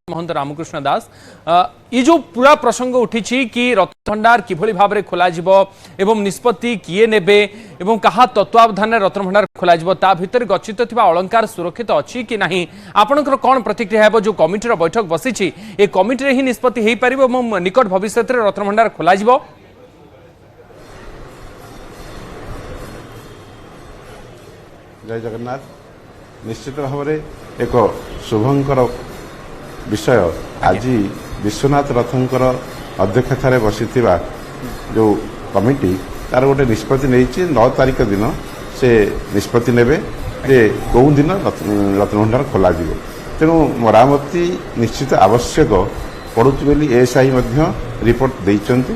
महंत रामकृष्ण दास ये जो पूरा प्रसंग उठी कि रत्नभंडार किभली भाव में खोल एवं निष्पत्ति किए नेबे एवं कहा तत्वावधान रत्नभंडार खोल ता भितर गच्छित अलंकार सुरक्षित अच्छी कि नहीं आपनकर कौन प्रतिक्रिया है जो कमिटीर बैठक बसी ए कमिटी ही निष्पत्ति हो पार निकट भविष्य में रत्नभंडार खोल जय जगन्नाथ निश्चित भाव में एक शुभंकर विषय आज विश्वनाथ रथंकर अध्यक्षतार बसी जो कमिटी तार गोटे निष्पत्ति नहीं 9 तारिख दिन से निष्पत्ति नेबे जे कौ दिन रत्नभंडार खोल तेणु मरामती निश्चित आवश्यक पड़ुची बोली एएसआई रिपोर्ट देइचंती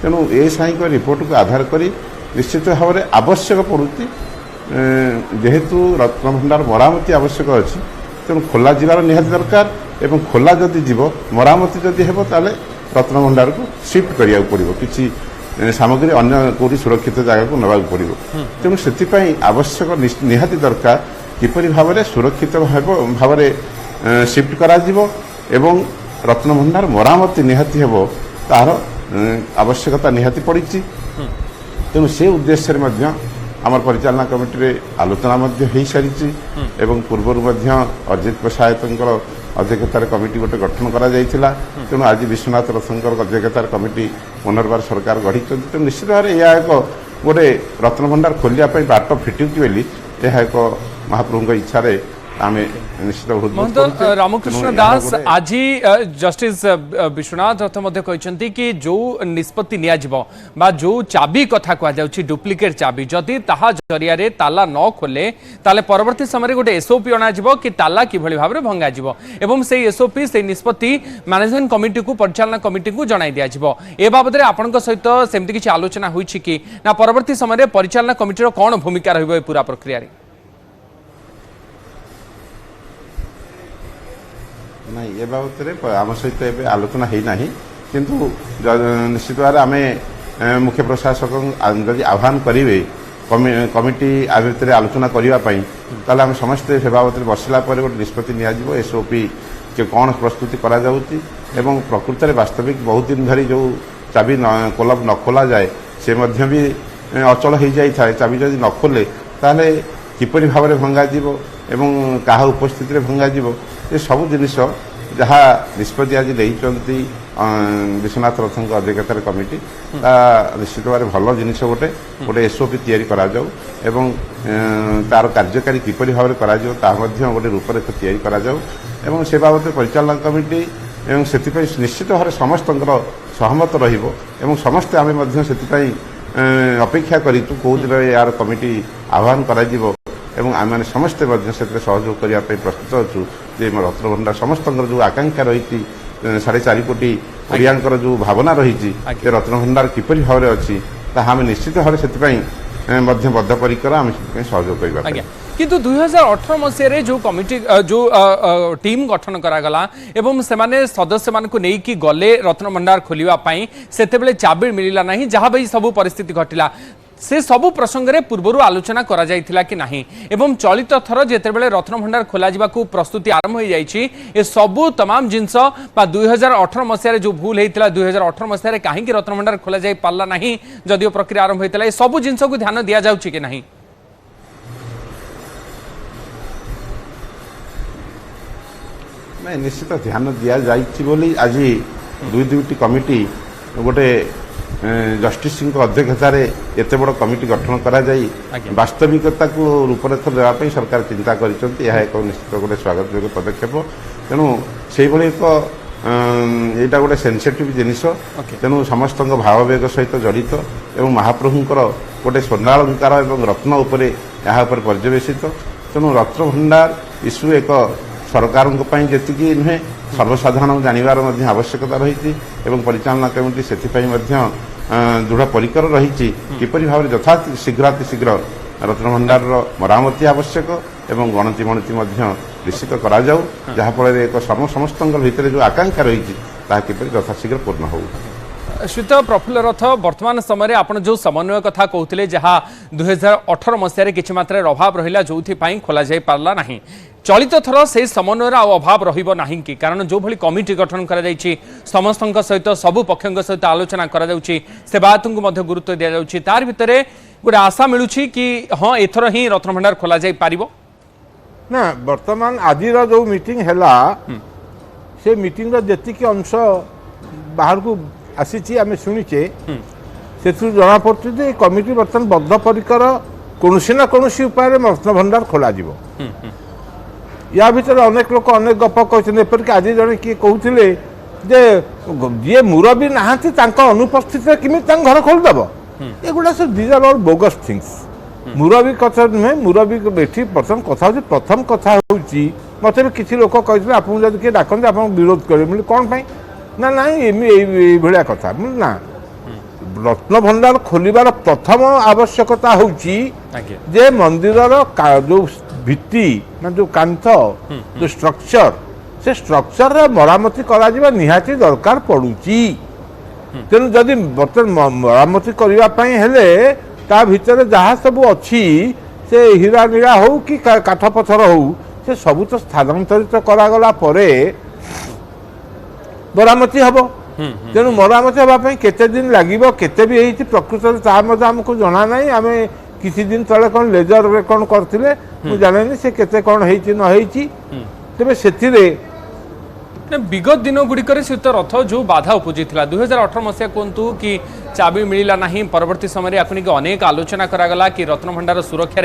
तेणु एएसआई को रिपोर्ट को आधार करी निश्चित भाव में आवश्यक पड़ुची जेहेतु रत्नभंडार मरामती आवश्यक अच्छी तेणु खोला जीवार निहाती दरकार एवं खोला जदि जीव मरामती जदि हेबो ताले रत्नभंडार को शिफ्ट करिया पड़िबो किछि सामग्री अन्य कोरी सुरक्षित जगह को नबाक पड़िबो तेणु सेति आवश्यक निहाती दरकार किपरि भाव में सुरक्षित भाव में शिफ्ट करा जीवो एवं रत्नभंडार मरामती निहाती हेबो तार आवश्यकता निहाती पड़िछि तेणु से उद्देश्य रे आम परिचालना कमिटी रे आलोचना हो सारी एवं पूर्वर अजित पशायतर अध्यक्षतार कमिटी गोटे गठन करा तेणु आज विश्वनाथ रथंकर अध्यक्षतार कमिटी पुनर्बार सरकार गढ़ी तेणु निश्चित भाव में यह एक गोटे रत्नभंडार खोलिया बाट फिटुची बोली यह एक महाप्रभु इच्छा आम निश्चित रामकृष्ण दास आज जस्टिस विश्वनाथ रथ कहते कि जो निष्पत्ति निया जो चाबी कथा कहुच्छी डुप्लिकेट चाबी जदि ताहा जरिया रे ताला न खोले ताले परवर्ती समय गोटे एसओपी अणा कि ताला किभली भाव में भंगा एवं से एसओपी से निष्पत्ति मैनेजमेंट कमिटी को परिचालना कमिटी को जणाई दिया ए बाबद आपण सहित सेमती किसी आलोचना होईछि कि ना परवर्ती समय परिचालना कमिटीर कौन भूमिका रहिबो पूरा प्रक्रिया रे ना ये बाबद आम सहित एवं आलोचना होना किंतु निश्चित भाव आम मुख्य प्रशासक जदि आह्वान करेंगे कमिटी आ भितर आलोचना करने आम समस्ते से बाबद बसला गोटे निष्पत्ति नि एसओपी के कौन प्रस्तुति करा एवं प्रकृत में वास्तविक बहुत दिन धरी जो चाबी न खोला जाए से भी अचल हो जाए चाबी जदि न खोले ताले किपरि भाव में भंगा एवं क्या उपस्थिति में भंगा ये सब जिनिस जहाँ निष्पत्ति आज नहीं विश्वनाथ रथंक अध्यक्षतार कमिटी निश्चित भाव भल जिनिस गोटे गोटे एसओपी तैयारी करा जाऊ एवं तार कार्यकारी किपरि भाव में करा जाऊ ताहा गोटे रूपरेख तैयारी करा जाऊ एवं से बाबद परिचालना कमिटी एवं से निश्चित भाव में समस्त सहमत रहिबो एवं समस्ते आम से अपेक्षा करूँ कौ दिन यार कमिटी आह्वान करा एवं आम समस्ते सहयोग करने प्रस्तुत अच्छु जे रत्नभंडार समस्त जो आकांक्षा रही 4.5 कोटी ओडियांकर जो भावना रही रत्नभंडार किपरि भाव में अच्छी आम निश्चित भाव से बद्धपरिकर आम सहयोग करवा किंतु 2018 मसीह जो कमिटी जो टीम गठन करागला एवं से सदस्य मानक नहीं गले रत्नभंडार खोलिया से चाबी मिलला नहीं जहाँ भी सब परिस्थिति घटिला से सबु प्रसंग में पूर्वर आलोचना करा जाइथिला कि नहीं एवं चलित थर जेतेबेले रत्नभंडार खोला जिबाकू प्रस्तुति आरंभ हो जाइछि ए सबु तमाम जिनस 2018 मसीह जो भूल होता 2018 मसीह कहीं रत्नभंडार खोला जाई पारला नहीं जदियो प्रक्रिया आरंभ होता सबु जिनस को ध्यान दिया जाउछि कि नहीं मैं निश्चित ध्यान दिया जाइछि बोली आज दुईटी कमिटी गोटे जस्टिस अध्यक्षतार एत बड़ कमिटी गठन करा वास्तविकता को रूपरेख देवाई सरकार चिंता कर एक निश्चित गोटे स्वागत योग्य पदक्षेप तेणु से एक यहाँ गोटे सेनसिटिव जिनिस तेणु समस्त भाववेग सहित जड़ित एवं महाप्रभुंर गोटे स्वर्णालंकार और रत्न उपर यहाँ पर्यवेसित तेणु रत्नभंडार इश्यू एक सरकार जी नुहे सर्वसाधारण जानवर आवश्यकता रही परिचालना कमिटी से दृढ़ परिकर रही किपरि भाव में यथा शीघ्र रत्नभंडार मरामती आवश्यक एवं गणति मणति निश्चित करा जहाँफल एक समस्त भितर जो आकांक्षा रही किपरि यथाशीघ्र पूर्ण हो श्वेत प्रफुल्ल रथ वर्तमान समय आप जो समन्वय कथा कहते जहाँ 2018 मसीह किसी मात्रा अभाव रहा जो खोल जा पारा ना चलित थर से समन्वयर अभाव रहा कि कारण जो भली कमिटी गठन कर समस्त सहित सबु पक्ष सहित आलोचना सेवायत को गुरुत्व दि जाऊँगी तार भितर गोटे आशा मिलूँ कि हाँ एथर ही रत्न भंडार खोल जा पार ना वर्तमान आज जो मीटिंग है से मीटिंग जी अंश बाहर को आसी आम शुणीचे से जना पड़े कमिटी बर्तमान बद्धपरिकर कौन ना कौन उपाय रत्न भंडार खोल या भीतर अनेक लोक अनेक गप कहपरिक आज जड़े किए कहते जे जी मुरबी नहांती अनुपस्थित किमी घर खोलदेव एगुड़ा सब these are all bogus things मुरबी कथा नुहे मुरबी बैठी बर्तमान कथा हो प्रथम कथा होती मत भी किसी लोक कहते आप किए डाकते आप विरोध करेंगे कौन पाई ना ना भाया कथा ना रत्न भंडार खोलिबार प्रथम आवश्यकता होची जे मंदिर जो भित्ति ना जो कांथ जो स्ट्रक्चर से स्ट्रक्चर रे मरामती करा जिबा निहाती दरकार पड़ुची तेनु जदि बर्तमान मरामती करबा पई हेले ता भितर जहाँ सब अच्छी से हीरा नीरा हो कि काठ पत्थर हो से सब तो स्थानांतरित करागला परे मरामती हम तेणु मरामती हाँपाई केते दिन लगे केते भी होती प्रकृत आमको जना ना आम किसी दिन तले कौन लेजर रे कौन करते मुझे जाने से केते कौन होती न होती तेरे से विगत दिन गुड़िक रथ जो बाधा उपजी 2018 मसीहा कहतु कि चाबी मिलला ना परवर्ती समय अनेक आलोचना करागला कि रत्न भंडार सुरक्षा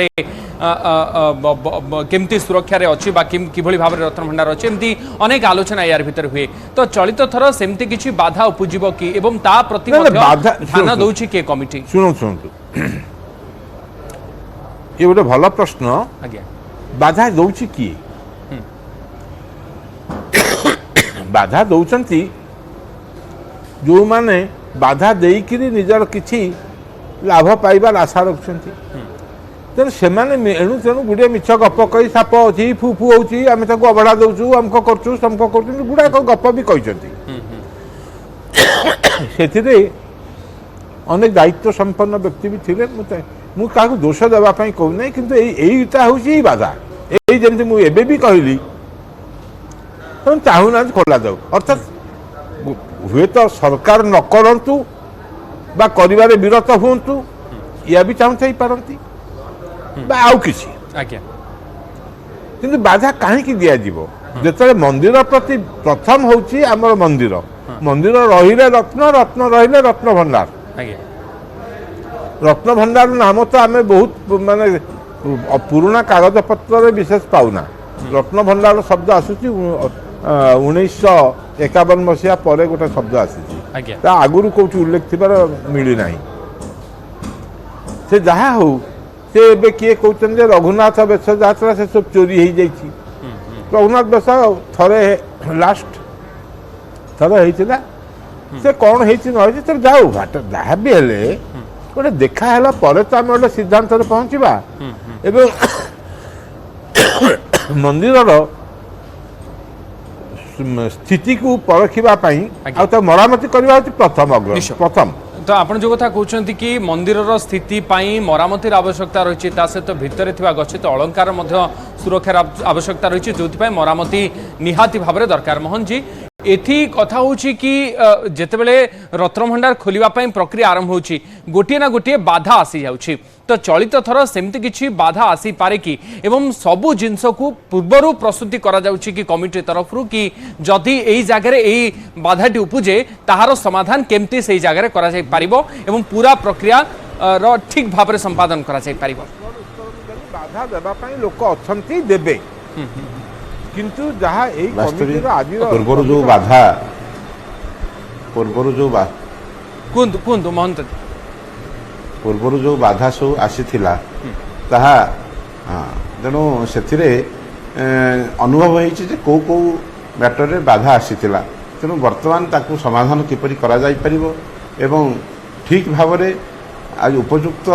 केमती सुरक्षा अच्छी किभली भाव रत्न भंडार अच्छी एमती अनेक आलोचना यार भीतर हुए तो चलित थर सेमती किछि बाधा उपजीव कि एवं ता प्रति ध्यान दउछि के कमिटी शुणु शुणु ये गोटे भल प्रश्न आज्ञा बाधा दउछि किए बाधा दौरान जो माने बाधा देकिरी निजर किछि लाभ पाइबार आशा रखुंट तेणु से एणु तेणु गुड़े मिछ गप कही साप अच्छी फू फू होची आम अबड़ा दौचु अमक करचु समक कर गुड़ाक गप भी कहते अनेक दायित्व संपन्न व्यक्ति भी थे मुझे दोष देवाई कहूना कि यहीटा हूँ बाधा यही जमी मुझे भी कहली चाहूना खोला जाऊ अर्थात हुए तो सरकार न करंतु बा करिवारे विरत हुंतु या भी चाहूथाई पारंती बा आउ किसी किंतु बाधा कहीं दिया जीवो जेतले मंदिर प्रति प्रथम होची हमर मंदिर मंदिर रहिले रत्न रत्न रहिले रत्न भंडार रत्न भंडार नाम तो आम बहुत माने पुराना कागज पत्र विशेष पाऊना रत्न भंडार शब्द आसुची 1951 मसीहा पर गोटे शब्द आसी आगुरी कौटी उल्लेख थिबार मिली ना से जहाँ हो से एबे किए कहते रघुनाथ बेश जात्रा से सब चोरी हो जाइए रघुनाथ बेश थरे लास्ट थर होता से कौन हो जाऊ घाट जहाँ भी हेले गोटे देखाला पर तो आम गोटे सिद्धांत पहुँचवा एवं मंदिर स्थिति को परखा मरामती करवा प्रथम अग्रणी प्रथम तो आपन जो कथा कहते कि मंदिर स्थिति मरामतिर आवश्यकता रही सहित भितर गच्छित अलंकार सुरक्षार आवश्यकता रही जो मरामती निहाती भाव में दरकार मोहन जी एथि कथा होची कि जेतेबेले रत्न भंडार खोलिबा पई प्रक्रिया आरंभ होची गोटे ना गोटे बाधा आसी जाउची तो चलित थर सेमती किछि बाधा आसी पारे कि एवं सबु जिंस को पूर्वरु प्रस्तुति करा जाउची कि कमिटी तरफ रु कि जदि एई जागा रे एई बाधाटी उपजे ताहार समाधान केमती सेई जागा रे करा जाय पारिबो एवं पूरा प्रक्रिया रो ठीक भाव में संपादन करा जाय पारिबो बाधा देबा पई लोक अछंती देबे किंतु जहाँ पूर्वर जो बाधा महंत पूर्वर जो बाधा सब आसीथिला ताहा तेणु से अनुभव होइछि कौ कौ मैटर रे बाधा आसीथिला तेणु वर्तमान ताकू समाधान किपरि करा जाय परिबो एवं ठीक भाव में आज उपयुक्त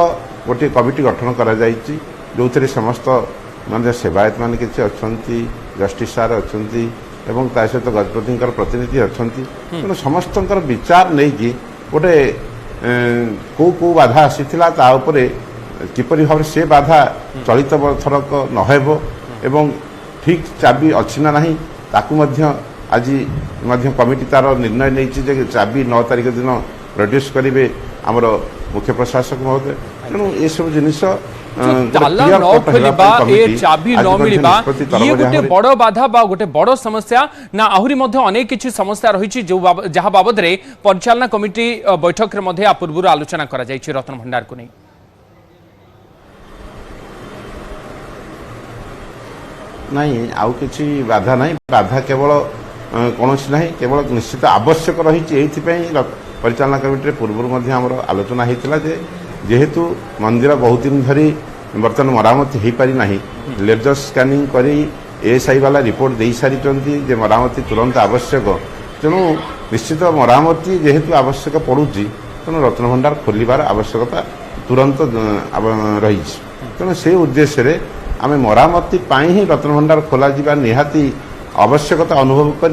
गोटे कमिटी गठन करा जायछि जो समस्त माने सेवायत मान किसी अच्छी जस्टिस सार अच्छी सहित गजपति प्रतिनिधि अच्छा तेणु समस्त विचार नहीं कि गोटे कौ बाधा आसीथिला ता उपरे किपरि भाव से बाधा चलित थरक नहेब एवं ठीक चाबी अच्छी ना नहीं ताकू मध्य आज कमिटी तार निर्णय नहीं जे चाबी 9 तारिख दिन प्रोड्यूस करेंगे आमर मुख्य प्रशासक महोदय तेणु ये सब जिनिस ताला न खोलिबा ए चाबी न मिलिबा ये गोटे बड़ बाधा बा गोटे बड़ समस्या ना आहुरी मध्य अनेक किछि समस्या रहिछि जो जहा बाबद रे परिचालना कमिटी बैठक रे मध्य आ पूर्व आलोचना करा जायछि रत्न भंडार को नहीं नहीं आउ किछि बाधा नहीं बाधा केवल कौन ना केवल निश्चित आवश्यक रही परिचालना कमिटी पूर्व आमर आलोचना होता जेहेतु मंदिर बहुत दिन धरी बर्तमान मरामती हो पारि ना लेजर स्कानिंग करी एएसआई वाला रिपोर्ट दे सारी जे मरामती तुरंत आवश्यक तेणु निश्चित मरामती जेहेतु आवश्यक पड़ुची तेणु रत्न भंडार खोलिबार आवश्यकता तुरंत रही तेणु से उद्देश्य आम मरामती ही रत्न भंडार खोल जा निहाती आवश्यकता अनुभव कर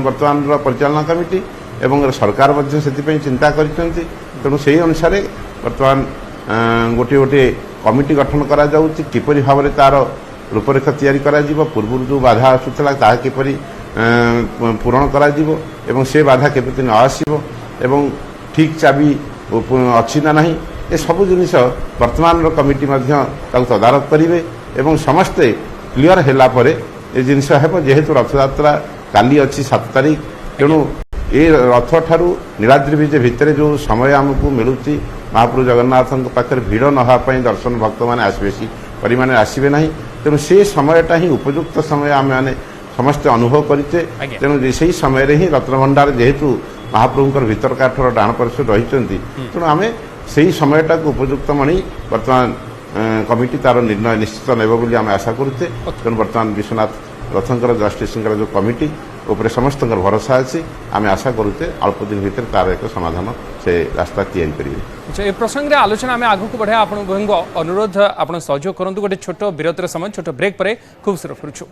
बर्तमान परिचालना कमिटी एवं सरकार से चिंता कर तेणु से अनुसार बर्तमान गोटे गोटे कमिटी गठन करा जाउछि किपरि भाव में तार रूपरेखा तैयारी करा जीवो पूर्व जो बाधा आसुतला ताहा किपरि पूरण करा जीवो एवं से बाधा केबे न आसीबो एवं ठीक चाबी अछि ना नहीं ए सब जिनिस वर्तमान कमिटी तदारख करेंगे एवं समस्ते क्लीयर है पर ए जिनिस हेब जेहेतु रथयात्रा काली अच्छी 7 तारिख तेणु ये रथ ठारू नीलाद्री विजे भितर जो समय आमको मिलूँ महाप्रभु जगन्नाथ पाखे भिड़ नहापाई दर्शन भक्त मैंने आसबे परिमाण आसबे ना तेणु से समयटा ही उपयुक्त समय आम मैंने समस्ते अनुभव करें तेणु से समय ही रत्न भंडार जेहेतु महाप्रभुंर भीतर काठर डाण परिषद रही तेणु आम से ही समयटा को उपयुक्त मणि वर्तमान कमिटी तार निर्णय निश्चित नेब आम आशा करुचे तेणु वर्तमान विश्वनाथ रथंकर जस्टिस जो कमिटी उपरे समस्त भरोसा अच्छी आम आशा करुचे अल्प दिन भीतर तार एक समाधान से रास्ता तैयारी करेंगे। ए प्रसंग रे आलोचना आम आगू को बढ़ा आपण अनुरोध आप सहयोग करूँ गोटे छोट विरतर समय छोट ब्रेक पर खूब सुर फुरछु।